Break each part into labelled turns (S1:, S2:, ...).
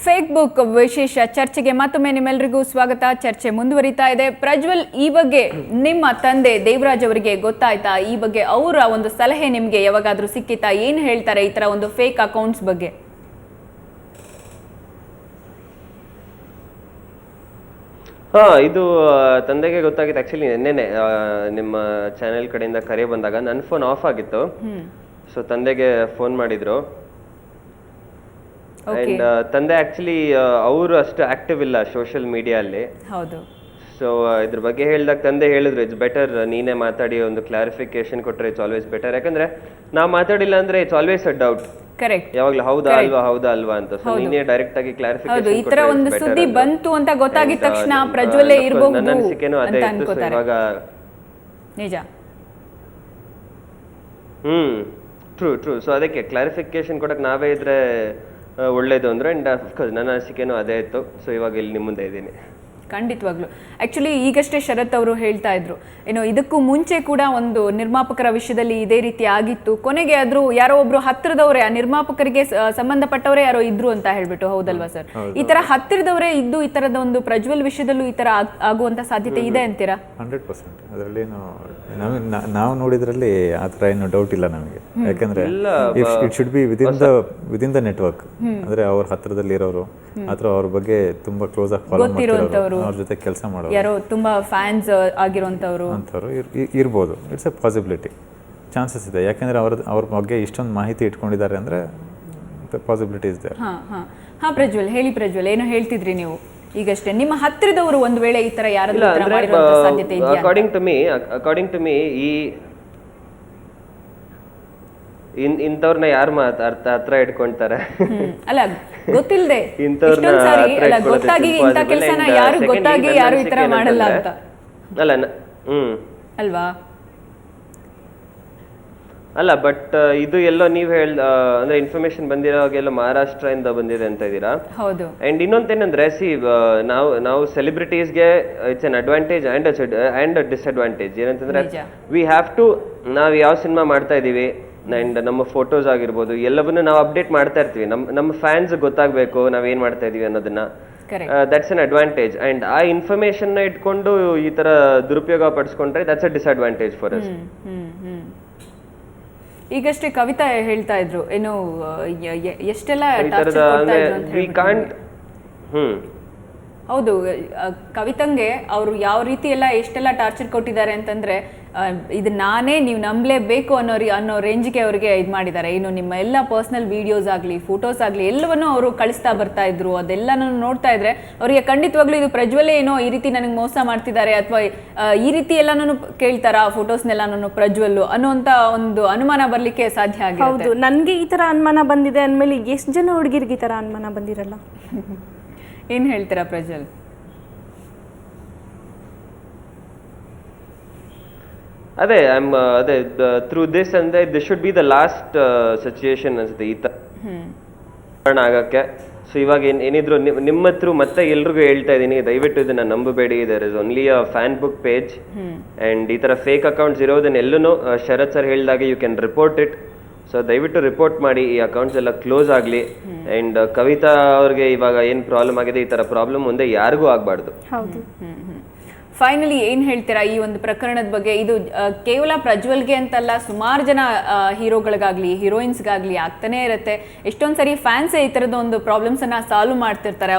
S1: Fake book ವಿಶೇಷ ಚರ್ಚೆಗೆ ಮತ್ತೊಮ್ಮೆ ನಿಮ್ಮೆಲ್ಲರಿಗೂ ಸ್ವಾಗತ. ಚರ್ಚೆ ಮುಂದುವರಿತಾ ಇದೆ. ಪ್ರಜ್ವಲ್, ಈ ಬಗ್ಗೆ ನಿಮ್ಮ ತಂದೆ ದೇವರಾಜ್ ಅವರಿಗೆ ಗೊತ್ತಾಯ್ತಾ? ಈ ಬಗ್ಗೆ ಅವರ ಒಂದು ಸಲಹೆ ನಿಮಗೆ ಯಾವಾಗಾದ್ರೂ ಸಿಕ್ಕಿತಾ? ಏನು ಹೇಳ್ತಾರೆ ಈ ತರ ಒಂದು ಫೇಕ್ ಅಕೌಂಟ್ಸ್ ಬಗ್ಗೆ?
S2: ಇದು ತಂದೆಗೆ ಗೊತ್ತಾಗಿತ್ತು. ಆಕ್ಚುಲಿ ನೆನ್ನೆನೆ ನಿಮ್ಮ ಚಾನೆಲ್ ಕಡೆಯಿಂದ ಕರೆ ಬಂದಾಗ ನನ್ನ ಫೋನ್ ಆಫ್ ಆಗಿತ್ತು. ಸೊ ತಂದೆಗೆ ಫೋನ್ ಮಾಡಿದ್ರು. ಅಂಡ್ ತಂದೆ ಆಕ್ಚುಲಿ ಅವರು ಅಷ್ಟು ಆಕ್ಟಿವ್ ಇಲ್ಲ ಸೋಷಿಯಲ್ ಮೀಡಿಯಾ ಅಲ್ಲಿ.
S1: ಹೌದು.
S2: ಸೊ ಇದ್ರ ಬಗ್ಗೆ ಹೇಳಿದಾಗ ತಂದೆ ಹೇಳಿದ್ರು, ಇಟ್ಸ್ ಬೆಟರ್ ನೀನೇ ಮಾತಾಡಿ ಒಂದು ಕ್ಲಾರಿಫಿಕೇಶನ್ ಕೊಟ್ರೆ ಇಟ್ಸ್ ಆಲ್ವೇಸ್ ಬೆಟರ್. ಯಾಕಂದ್ರೆ ನಾವು ಮಾತಾಡಿಲ್ಲ ಅಂದ್ರೆ it's always a doubt.
S1: Correct.
S2: ಯಾವಾಗ್ಲೂ ಹೌದಾ ಅಲ್ವಾ ಅಂತ. ಸೊ ನೀನೇ ಡೈರೆಕ್ಟ್ ಆಗಿ ಕ್ಲಾರಿಫಿಕೇಶನ್
S1: ಈ ತರ ಒಂದು ಸುದ್ದಿ ಬಂತು ಅಂತ ಗೊತ್ತಾಗಿದ ತಕ್ಷಣ ಪ್ರಜ್ವಲೇ ಇರಬಹುದು
S2: ನನ್ನ ಅನಿಸಿಕೆನೂ ಅದೇ ಇತ್ತು. ಸೊ ಇವಾಗ
S1: ನಿಜ.
S2: ಟ್ರೂ. ಸೊ ಅದಕ್ಕೆ ಕ್ಲಾರಿಫಿಕೇಶನ್ ಕೊಡಕ್ ನಾವೇ ಇದ್ರೆ ಒಳ್ಳೇದು ಅಂದ್ರೆ. ಅಂಡ್ ಅಫ್ಕೋರ್ಸ್ ನನ್ನ ಅನಿಸಿಕೆನೂ ಅದೇ ಇತ್ತು. ಸೊ ಇವಾಗ ಇಲ್ಲಿ ನಿಮ್ಮ ಮುಂದೆ ಇದ್ದೀನಿ.
S1: ಖಂಡಿತವಾಗ್ಲು. ಆಕ್ಚುಲಿ ಈಗಷ್ಟೇ ಶರತ್ ಅವರು ಹೇಳ್ತಾ ಇದ್ರು, ಏನೋ ಇದಕ್ಕೂ ಮುಂಚೆ ಕೂಡ ಒಂದು ನಿರ್ಮಾಪಕರ ವಿಷಯದಲ್ಲಿ ಇದೇ ರೀತಿ ಆಗಿತ್ತು. ಕೊನೆಗೆ ಆದ್ರೂ ಯಾರೋ ಒಬ್ರು ಹತ್ತಿರದವರೇ, ಆ ನಿರ್ಮಾಪಕರಿಗೆ ಸಂಬಂಧಪಟ್ಟವರೇ ಯಾರೋ ಇದ್ರು ಅಂತ ಹೇಳ್ಬಿಟ್ಟು. ಹೌದಲ್ವಾ ಸರ್? ಈ ತರ ಹತ್ತಿರದವರೇ ಇದ್ದು ಈ ತರದ ಒಂದು ಪ್ರಜ್ವಲ್ ವಿಷಯದಲ್ಲೂ ಈ ತರ ಆಗುವಂತ ಸಾಧ್ಯತೆ ಇದೆ ಅಂತೀರಾ?
S3: 100%. ಅದರಲ್ಲಿ ನಾವು ನೋಡಿದ್ರಲ್ಲಿ ಆ ಥರ ಏನು ಡೌಟ್ ಇಲ್ಲ ನಮಗೆ. ಯಾಕಂದ್ರೆ it should be within the network. ಅಂದ್ರೆ ಅವ್ರ ಹತ್ರದಲ್ಲಿ ಇರೋರು ಅಥವಾ ಅವ್ರ ಬಗ್ಗೆ ತುಂಬಾ ಕ್ಲೋಸ್ ಆಗಿ ಫಾಲೋ ಮಾಡ್ತಿರೋರು, ಅವ್ರ ಜೊತೆ ಕೆಲಸ ಮಾಡೋರು,
S1: ಯಾರೋ ತುಂಬಾ ಫ್ಯಾನ್ಸ್ ಆಗಿರೋಂಥವ್ರು
S3: ಇರ್ಬೋದು. ಇಟ್ಸ್ ಎ ಪಾಸಿಬಿಲಿಟಿ, ಚಾನ್ಸಸ್ ಇದೆ. ಯಾಕಂದ್ರೆ ಅವ್ರ ಬಗ್ಗೆ ಇಷ್ಟೊಂದು ಮಾಹಿತಿ ಇಟ್ಕೊಂಡಿದ್ದಾರೆ ಅಂದ್ರೆ ಪಾಸಿಬಿಲಿಟಿ ಇದೆ.
S1: ಹಾ ಪ್ರಜ್ವಲ್, ಹೇಳಿ ಪ್ರಜ್ವಲ್, ಏನೋ ಹೇಳ್ತಿದ್ರಿ ನೀವು ಈಗಷ್ಟೇ. ನಿಮ್ಮ ಹತ್ತಿರದವರು ಒಂದು ವೇಳೆ ಈ ತರ ಯಾರಾದ್ರೂ ಸಾಧ್ಯತೆ ಇದೆಯಾ?
S2: ಅಕಾರ್ಡಿಂಗ್ ಟು ಮೀ ಈ ಇಂಥವ್ರನ್ನ ಯಾರು ಹತ್ರ ಇಟ್ಕೊಂತಾರೆ?
S1: ಅಲ್ಲ, ಗೊತ್ತಿಲ್ಲದೆ ಗೊತ್ತಾಗಿ ಇಂಥ ಕೆಲಸನ ಯಾರು ಗೊತ್ತಾಗಿ ಯಾರು ಈ ತರ ಮಾಡಲ್ಲ ಅಂತ
S2: ಅಲ್ಲ.
S1: ಅಲ್ವಾ?
S2: ಅಲ್ಲ, ಬಟ್ ಇದು ಎಲ್ಲೋ ನೀವ್ ಅಂದ್ರೆ ಇನ್ಫಾರ್ಮೇಶನ್ ಬಂದಿರೋಗೆಲ್ಲೋ ಮಹಾರಾಷ್ಟ್ರದಿಂದ ಬಂದಿದೆ ಅಂತ ಇದ್ದೀರಾ.
S1: ಹೌದು.
S2: ಅಂಡ್ ಇನ್ನೊಂದೇನಂದ್ರೆ ನಾವು ಸೆಲೆಬ್ರಿಟೀಸ್ಗೆ it's an advantage and disadvantage. ಏನಂತಂದ್ರೆ ವಿ ಹ್ಯಾವ್ ಟು, ನಾವ್ ಯಾವ ಸಿನಿಮಾ ಮಾಡ್ತಾ ಇದೀವಿ ಅಂಡ್ ನಮ್ಮ ಫೋಟೋಸ್ ಆಗಿರ್ಬೋದು ಎಲ್ಲವನ್ನೂ ನಾವು ಅಪ್ಡೇಟ್ ಮಾಡ್ತಾ ಇರ್ತೀವಿ. ನಮ್ಮ ಫ್ಯಾನ್ಸ್ ಗೊತ್ತಾಗ್ಬೇಕು ನಾವ್ ಏನ್ ಮಾಡ್ತಾ ಇದೀವಿ ಅನ್ನೋದನ್ನ. That's an advantage. ಅಂಡ್ ಆ ಇನ್ಫಾರ್ಮೇಶನ್ ನ ಇಟ್ಕೊಂಡು ಈ ತರ ದುರುಪಯೋಗ ಪಡಿಸ್ಕೊಂಡ್ರೆ that's a disadvantage for us.
S1: ಈಗಷ್ಟೇ ಕವಿತಾ ಹೇಳ್ತಾ ಇದ್ರು, ಏನು ಎಷ್ಟೆಲ್ಲ ಹೌದು, ಕವಿತಂಗೆ ಅವರು ಯಾವ ರೀತಿ ಎಲ್ಲ ಎಷ್ಟೆಲ್ಲ ಟಾರ್ಚರ್ ಕೊಟ್ಟಿದ್ದಾರೆ ಅಂತಂದ್ರೆ, ಇದು ನಾನೇ, ನೀವು ನಂಬಲೇಬೇಕು ಅನ್ನೋ ರೇಂಜ್ಗೆ ಅವರಿಗೆ ಇದು ಮಾಡಿದ್ದಾರೆ. ಏನು ನಿಮ್ಮ ಎಲ್ಲ ಪರ್ಸನಲ್ ವಿಡಿಯೋಸ್ ಆಗಲಿ ಫೋಟೋಸ್ ಆಗಲಿ ಎಲ್ಲವನ್ನೂ ಅವರು ಕಳಿಸ್ತಾ ಬರ್ತಾ ಇದ್ರು. ಅದೆಲ್ಲನೂ ನೋಡ್ತಾ ಇದ್ರೆ ಅವರಿಗೆ ಖಂಡಿತವಾಗ್ಲೂ ಇದು ಪ್ರಜ್ವಲೇ ಏನೋ ಈ ರೀತಿ ನನಗೆ ಮೋಸ ಮಾಡ್ತಿದ್ದಾರೆ ಅಥವಾ ಈ ರೀತಿ ಎಲ್ಲಾನು ಕೇಳ್ತಾರ ಫೋಟೋಸ್ನೆಲ್ಲಾನು ಪ್ರಜ್ವಲ್ಲು ಅನ್ನೋಂಥ ಒಂದು ಅನುಮಾನ ಬರ್ಲಿಕ್ಕೆ ಸಾಧ್ಯ ಆಗಿದೆ.
S4: ಹೌದು, ನನಗೆ ಈ ಥರ ಅನುಮಾನ ಬಂದಿದೆ ಅಂದಮೇಲೆ ಎಷ್ಟು ಜನ ಹುಡುಗಿರಿಗೆ ಈ ಥರ ಅನುಮಾನ ಬಂದಿರಲ್ಲ?
S1: ಏನು ಹೇಳ್ತೀರಾ ಪ್ರಜ್ವಲ್?
S2: ಅದೇ ಥ್ರೂ ದಿಸ್ ಅಂದ್ರೆ this should be the last situation ಅನ್ಸುತ್ತೆ ಈ ತರ ಆಗಕ್ಕೆ. ಸೊ ಇವಾಗ ಏನಿದ್ರು ನಿಮ್ಮ ಹತ್ರ ಮತ್ತೆ ಎಲ್ರಿಗೂ ಹೇಳ್ತಾ ಇದೀನಿ, ದಯವಿಟ್ಟು ಇದನ್ನ ನಂಬಬೇಡಿ. There is only a fan book page and ಈ ತರ ಫೇಕ್ ಅಕೌಂಟ್ಸ್ ಇರೋದನ್ನ ಎಲ್ಲೂ ಶರತ್ ಸರ್ ಹೇಳಿದಾಗೆ you can report it. So ದಯವಿಟ್ಟು ರಿಪೋರ್ಟ್ ಮಾಡಿ, ಈ ಅಕೌಂಟ್ಸ್ ಎಲ್ಲ ಕ್ಲೋಸ್ ಆಗಲಿ. ಅಂಡ್ ಕವಿತಾ ಅವ್ರಿಗೆ ಇವಾಗ ಏನ್ ಪ್ರಾಬ್ಲಮ್ ಆಗಿದೆ, ಈ ತರ ಪ್ರಾಬ್ಲಮ್ ಮುಂದೆ ಯಾರಿಗೂ ಆಗ್ಬಾರ್ದು.
S1: ಫೈನಲಿ ಏನ್ ಹೇಳ್ತೀರಾ ಈ ಒಂದು ಪ್ರಕರಣದ ಬಗ್ಗೆ? ಇದು ಕೇವಲ ಪ್ರಜ್ವಲ್ಗೆ ಅಂತಲ್ಲ, ಸುಮಾರು ಜನ ಹೀರೋಗಳಿಗಾಗ್ಲಿ ಹೀರೋಯಿನ್ಸ್ಗಾಗ್ಲಿ ಆಗ್ತಾನೆ ಇರುತ್ತೆ. ಎಷ್ಟೊಂದ್ ಸರಿ ಫ್ಯಾನ್ಸ್ ಈ ತರದ ಒಂದು ಪ್ರಾಬ್ಲಮ್ಸ್ ಅನ್ನ ಸಾಲ್ವ್ ಮಾಡ್ತಿರ್ತಾರೆ.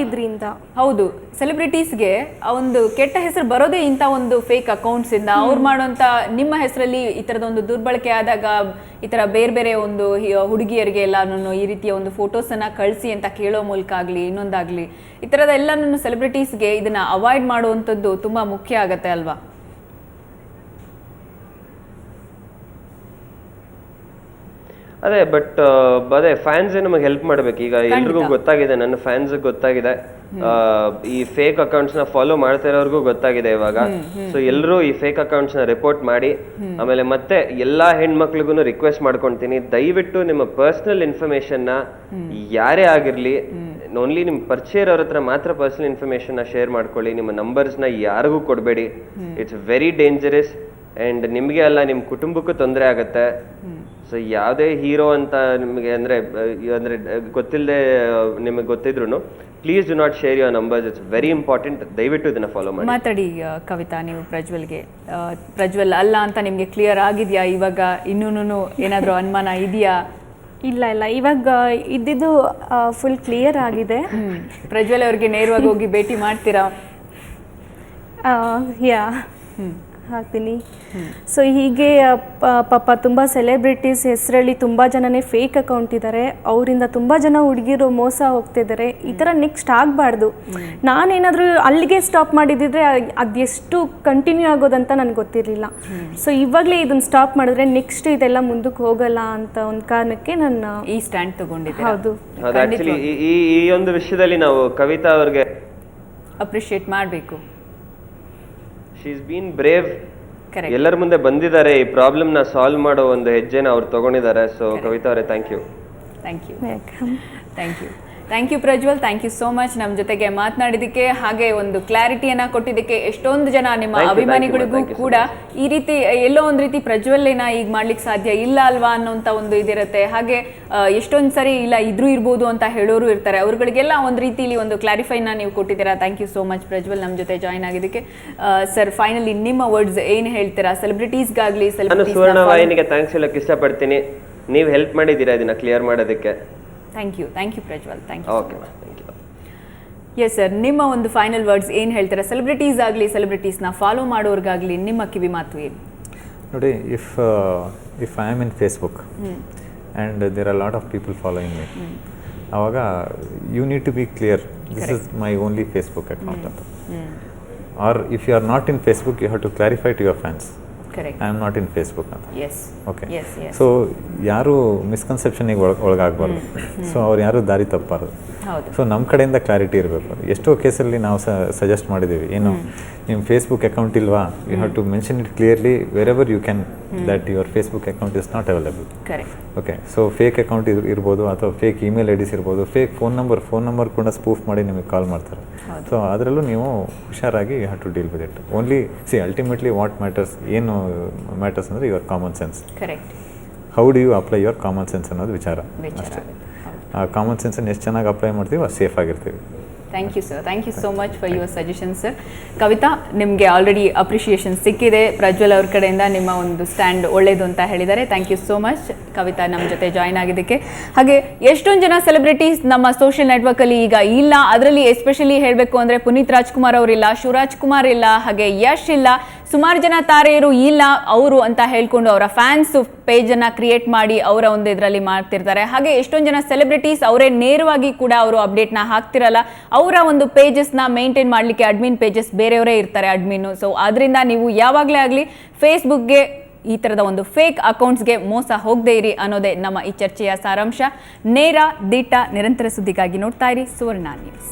S4: ಇದರಿಂದ
S1: ಹೌದು, ಸೆಲೆಬ್ರಿಟೀಸ್ಗೆ ಒಂದು ಕೆಟ್ಟ ಹೆಸರು ಬರೋದೇ ಇಂಥ ಒಂದು ಫೇಕ್ ಅಕೌಂಟ್ಸ್ ಇಂದ. ಅವ್ರು ಮಾಡುವಂತ ನಿಮ್ಮ ಹೆಸರಲ್ಲಿ ಈ ತರದ ಒಂದು ದುರ್ಬಳಕೆ ಆದಾಗ ಈ ತರ ಬೇರೆ ಬೇರೆ ಒಂದು ಹುಡುಗಿಯರಿಗೆ ಎಲ್ಲಾನು ಈ ರೀತಿಯ ಒಂದು ಫೋಟೋಸ್ ಅನ್ನ ಕಳಿಸಿ ಅಂತ ಕೇಳೋ ಮೂಲಕ ಆಗ್ಲಿ ಇನ್ನೊಂದಾಗ್ಲಿ ಈ ತರದ ಎಲ್ಲಾನು ಸೆಲೆಬ್ರಿಟೀಸ್ಗೆ ಇದನ್ನ ಅವಾಯ್ಡ್ ಮಾಡುವಂಥದ್ದು ತುಂಬಾ ಮುಖ್ಯ ಆಗತ್ತೆ ಅಲ್ವಾ?
S2: ಅದೇ, ಬಟ್ ಅದೇ ಫ್ಯಾನ್ಸ್ ನಮಗೆ ಹೆಲ್ಪ್ ಮಾಡ್ಬೇಕು. ಈಗ ಎಲ್ರಿಗೂ ಗೊತ್ತಾಗಿದೆ, ನನ್ನ ಫ್ಯಾನ್ಸ್ ಗೊತ್ತಾಗಿದೆ, ಈ ಫೇಕ್ ಅಕೌಂಟ್ಸ್ ನ ಫಾಲೋ ಮಾಡ್ತಾ ಇರೋರ್ಗೂ ಗೊತ್ತಾಗಿದೆ ಇವಾಗ. ಸೊ ಎಲ್ಲರೂ ಈ ಫೇಕ್ ಅಕೌಂಟ್ಸ್ ನ ರಿಪೋರ್ಟ್ ಮಾಡಿ. ಆಮೇಲೆ ಮತ್ತೆ ಎಲ್ಲಾ ಹೆಣ್ಮಕ್ಳಿಗೂ ರಿಕ್ವೆಸ್ಟ್ ಮಾಡ್ಕೊಂತೀನಿ, ದಯವಿಟ್ಟು ನಿಮ್ಮ ಪರ್ಸನಲ್ ಇನ್ಫಾರ್ಮೇಶನ್ ನ ಯಾರೇ ಆಗಿರ್ಲಿ, ಓನ್ಲಿ ನಿಮ್ ಪರಿಚಯ ಇರೋರ ಹತ್ರ ಮಾತ್ರ ಪರ್ಸನಲ್ ಇನ್ಫಾರ್ಮೇಶನ್ ನ ಶೇರ್ ಮಾಡ್ಕೊಳ್ಳಿ. ನಿಮ್ಮ ನಂಬರ್ಸ್ ನ ಯಾರಿಗೂ ಕೊಡಬೇಡಿ. ಇಟ್ಸ್ ವೆರಿ ಡೇಂಜರಸ್ ಅಂಡ್ ನಿಮ್ಗೆ ಅಲ್ಲ, ನಿಮ್ ಕುಟುಂಬಕ್ಕೂ ತೊಂದರೆ ಆಗತ್ತೆ. ಸೊ ಯಾವುದೇ ಹೀರೋ ಅಂತ ನಿಮಗೆ ಅಂದರೆ ಗೊತ್ತಿಲ್ಲದೆ ನಿಮಗೆ ಗೊತ್ತಿದ್ರು please do not share your numbers. It's very important. ದಯವಿಟ್ಟು ಇದನ್ನು ಫಾಲೋ ಮಾಡಿ.
S1: ಮಾತಾಡಿ ಕವಿತಾ, ನೀವು ಪ್ರಜ್ವಲ್ಗೆ ಪ್ರಜ್ವಲ್ ಅಲ್ಲ ಅಂತ ನಿಮಗೆ ಕ್ಲಿಯರ್ ಆಗಿದೆಯಾ? ಇವಾಗ ಇನ್ನೂ ಏನಾದರೂ ಅನುಮಾನ ಇದೆಯಾ?
S4: ಇಲ್ಲ ಇವಾಗ ಇದ್ದಿದ್ದು ಫುಲ್ ಕ್ಲಿಯರ್ ಆಗಿದೆ.
S1: ಪ್ರಜ್ವಲ್ ಅವ್ರಿಗೆ ನೇರವಾಗಿ ಹೋಗಿ ಭೇಟಿ ಮಾಡ್ತೀರಾ?
S4: ಯಾ ಹಾಕ್ತೀನಿ. ಸೊ ಹೀಗೆ ಪಾಪ ತುಂಬ ಸೆಲೆಬ್ರಿಟೀಸ್ ಹೆಸರಲ್ಲಿ ತುಂಬ ಜನನೇ ಫೇಕ್ ಅಕೌಂಟ್ ಇದ್ದಾರೆ, ಅವರಿಂದ ತುಂಬ ಜನ ಹುಡುಗಿರು ಮೋಸ ಹೋಗ್ತಿದ್ದಾರೆ. ಈ ಥರ ನೆಕ್ಸ್ಟ್ ಆಗಬಾರ್ದು. ನಾನೇನಾದರೂ ಅಲ್ಲಿಗೆ ಸ್ಟಾಪ್ ಮಾಡಿದ್ದಿದ್ರೆ ಅದೆಷ್ಟು ಕಂಟಿನ್ಯೂ ಆಗೋದಂತ ನನಗೆ ಗೊತ್ತಿರಲಿಲ್ಲ. ಸೊ ಇವಾಗಲೇ ಇದನ್ನು ಸ್ಟಾಪ್ ಮಾಡಿದ್ರೆ ನೆಕ್ಸ್ಟ್ ಇದೆಲ್ಲ ಮುಂದಕ್ಕೆ ಹೋಗಲ್ಲ ಅಂತ ಒಂದು ಕಾರಣಕ್ಕೆ ನಾನು
S1: ಈ ಸ್ಟ್ಯಾಂಡ್ ತಗೊಂಡಿದ್ದೆ.
S4: ಹೌದು,
S2: ಆಕ್ಚುಲಿ ಈ ಒಂದು ವಿಷಯದಲ್ಲಿ ನಾವು ಕವಿತಾ ಅವ್ರಿಗೆ
S1: ಅಪ್ರಿಷಿಯೇಟ್ ಮಾಡಬೇಕು.
S2: She is been brave.
S1: Correct.
S2: ಎಲ್ಲರ ಮುಂದೆ ಬಂದಿದ್ದಾರೆ, ಈ ಪ್ರಾಬ್ಲಮ್ನ ಸಾಲ್ವ್ ಮಾಡೋ ಒಂದು ಹೆಜ್ಜೆನ ಅವ್ರು ತಗೊಂಡಿದ್ದಾರೆ. ಸೊ ಕವಿತಾ ಅವರೇ thank you.
S1: Thank you Prajwal. Thank you so much ನಮ್ಮ ಜೊತೆಗೆ ಮಾತನಾಡಿದ್ದಕ್ಕೆ, ಹಾಗೆ ಒಂದು ಕ್ಲಾರಿಟಿಯನ್ನು ಕೊಟ್ಟಿದ್ದಕ್ಕೆ. ಎಷ್ಟೊಂದು ಜನ ನಿಮ್ಮ ಅಭಿಮಾನಿಗಳಿಗೂ ಕೂಡ ಈ ರೀತಿ ಎಲ್ಲೋ ಒಂದು ರೀತಿ ಪ್ರಜ್ವಲ್ಲೇನ ಈಗ ಮಾಡ್ಲಿಕ್ಕೆ ಸಾಧ್ಯ ಇಲ್ಲ ಅಲ್ವಾ ಅನ್ನೋಂಥ ಒಂದು ಇದಿರುತ್ತೆ. ಹಾಗೆ ಎಷ್ಟೊಂದು ಸರಿ ಇಲ್ಲ ಇದ್ರೂ ಇರ್ಬೋದು ಅಂತ ಹೇಳೋರು ಇರ್ತಾರೆ. ಅವ್ರುಗಳಿಗೆಲ್ಲ ಒಂದು ರೀತಿಲಿ ಒಂದು ಕ್ಲಾರಿಫೈನ ನೀವು ಕೊಟ್ಟಿದ್ದೀರಾ. Thank you so much Prajwal ನಮ್ಮ ಜೊತೆ ಜಾಯ್ನ್ ಆಗಿದ್ದಕ್ಕೆ. ಸರ್, ಫೈನಲಿ ನಿಮ್ಮ ವರ್ಡ್ಸ್ ಏನು ಹೇಳ್ತೀರಾ ಸೆಲೆಬ್ರಿಟೀಸ್ಗಾಗಲಿ?
S2: ನಾನು ಸುವರ್ಣ ವಾಹಿನಿಗೆ ಥ್ಯಾಂಕ್ಸ್ ಹೇಳಕ್ಕೆ ಇಷ್ಟಪಡ್ತೀನಿ. ನೀವು ಹೆಲ್ಪ್ ಮಾಡಿದ್ದೀರಾ ಇದನ್ನ ಕ್ಲಿಯರ್ ಮಾಡೋದಕ್ಕೆ.
S1: Thank you Prajwal. Thank you.
S2: Okay, thank you.
S1: Yes sir, ನಿಮ್ಮ ಒಂದು ಫೈನಲ್ ವರ್ಡ್ಸ್ ಏನು ಹೇಳ್ತೀರಾ? ಸೆಲೆಬ್ರಿಟೀಸ್ ಆಗಲಿ, ಸೆಲೆಬ್ರಿಟೀಸ್ನ ಫಾಲೋ ಮಾಡೋರ್ಗಾಗಲಿ ನಿಮ್ಮ ಕಿವಿ ಮಾತು ಏನು?
S3: ನೋಡಿ, if I am in Facebook and there are lot of people following me, ಆವಾಗ you need to be clear, this is my only Facebook account ಅಂತ. Or if you are not in Facebook, you have to clarify to your fans, I am not in Facebook ಅಂತ. Okay, so ಯಾರು ಮಿಸ್ಕನ್ಸೆಪ್ಷನಿಗೆ ಒಳಗಾಗಬಾರ್ದು. So ಅವ್ರು ಯಾರು ದಾರಿ ತಪ್ಪಬಾರ್ದು. So ನಮ್ಮ ಕಡೆಯಿಂದ clarity ಇರಬೇಕು. ಎಷ್ಟೋ ಕೇಸಲ್ಲಿ ನಾವು ಸಜೆಸ್ಟ್ ಮಾಡಿದ್ದೀವಿ, ಏನು ನಿಮ್ಮ ಫೇಸ್ಬುಕ್ ಅಕೌಂಟ್ ಇಲ್ವಾ, you have to mention it clearly wherever you can that your Facebook account is not available. Okay, so fake account ಇರ್ಬೋದು, ಅಥವಾ ಫೇಕ್ ಇಮೇಲ್ ಐ ಡಿಸ್ ಇರ್ಬೋದು, ಫೇಕ್ ಫೋನ್ ನಂಬರ್ ಕೂಡ spoof ಮಾಡಿ ನಿಮಗೆ call ಮಾಡ್ತಾರೆ. So ಅದರಲ್ಲೂ ನೀವು ಹುಷಾರಾಗಿ you have to deal with it. Only ultimately what matters, ಏನು ಮ್ಯಾಟರ್ಸ್ ಅಂದರೆ your common sense. How do you apply your common sense ಅನ್ನೋದು ವಿಚಾರ ಅಷ್ಟೇ. ಆ ಕಾಮನ್ ಸೆನ್ಸನ್ನು ಎಷ್ಟು ಚೆನ್ನಾಗಿ ಅಪ್ಲೈ ಮಾಡ್ತೀವಿ ಅಷ್ಟು ಸೇಫ್ ಆಗಿರ್ತೀವಿ.
S1: Thank you sir. Thank you so much for your suggestion sir. Kavitha, ನಿಮಗೆ ಆಲ್ರೆಡಿ ಅಪ್ರಿಷಿಯೇಷನ್ ಸಿಕ್ಕಿದೆ ಪ್ರಜ್ವಲ್ ಅವ್ರ ಕಡೆಯಿಂದ. ನಿಮ್ಮ ಒಂದು ಸ್ಟ್ಯಾಂಡ್ ಒಳ್ಳೇದು ಅಂತ ಹೇಳಿದ್ದಾರೆ. Thank you so much Kavitha ನಮ್ಮ ಜೊತೆ ಜಾಯ್ನ್ ಆಗಿದ್ದಕ್ಕೆ. ಹಾಗೆ ಎಷ್ಟೊಂದು ಜನ ಸೆಲೆಬ್ರಿಟೀಸ್ ನಮ್ಮ ಸೋಷಿಯಲ್ ನೆಟ್ವರ್ಕಲ್ಲಿ ಈಗ ಇಲ್ಲ. ಅದರಲ್ಲಿ ಎಸ್ಪೆಷಲಿ ಹೇಳಬೇಕು ಅಂದರೆ ಪುನೀತ್ ರಾಜ್ಕುಮಾರ್ ಅವರಿಲ್ಲ, ಶಿವರಾಜ್ ಕುಮಾರ್ ಇಲ್ಲ, ಹಾಗೆ ಯಶ್ ಇಲ್ಲ, ಸುಮಾರು ಜನ ತಾರೆಯರು ಇಲ್ಲ ಅವರು ಅಂತ ಹೇಳ್ಕೊಂಡು ಅವರ ಫ್ಯಾನ್ಸ್ ಪೇಜನ್ನು ಕ್ರಿಯೇಟ್ ಮಾಡಿ ಅವರ ಒಂದು ಇದರಲ್ಲಿ ಮಾಡ್ತಿರ್ತಾರೆ. ಹಾಗೆ ಎಷ್ಟೊಂದು ಜನ ಸೆಲೆಬ್ರಿಟೀಸ್ ಅವರೇ ನೇರವಾಗಿ ಕೂಡ ಅವರು ಅಪ್ಡೇಟ್ನ ಹಾಕ್ತಿರಲ್ಲ. ಅವರ ಒಂದು ಪೇಜಸ್ನ ಮೇಂಟೈನ್ ಮಾಡಲಿಕ್ಕೆ ಅಡ್ಮಿನ್ ಪೇಜಸ್ ಬೇರೆಯವರೇ ಇರ್ತಾರೆ, ಅಡ್ಮಿನ್ನು. ಸೊ ಅದರಿಂದ ನೀವು ಯಾವಾಗಲೇ ಆಗಲಿ ಫೇಸ್ಬುಕ್ಗೆ ಈ ಥರದ ಒಂದು ಫೇಕ್ ಅಕೌಂಟ್ಸ್ಗೆ ಮೋಸ ಹೋಗದೇ ಇರಿ ಅನ್ನೋದೇ ನಮ್ಮ ಈ ಚರ್ಚೆಯ ಸಾರಾಂಶ. ನೇರ, ದಿಟ್ಟ, ನಿರಂತರ ಸುದ್ದಿಗಾಗಿ ನೋಡ್ತಾ ಇರಿ ಸುವರ್ಣ ನ್ಯೂಸ್.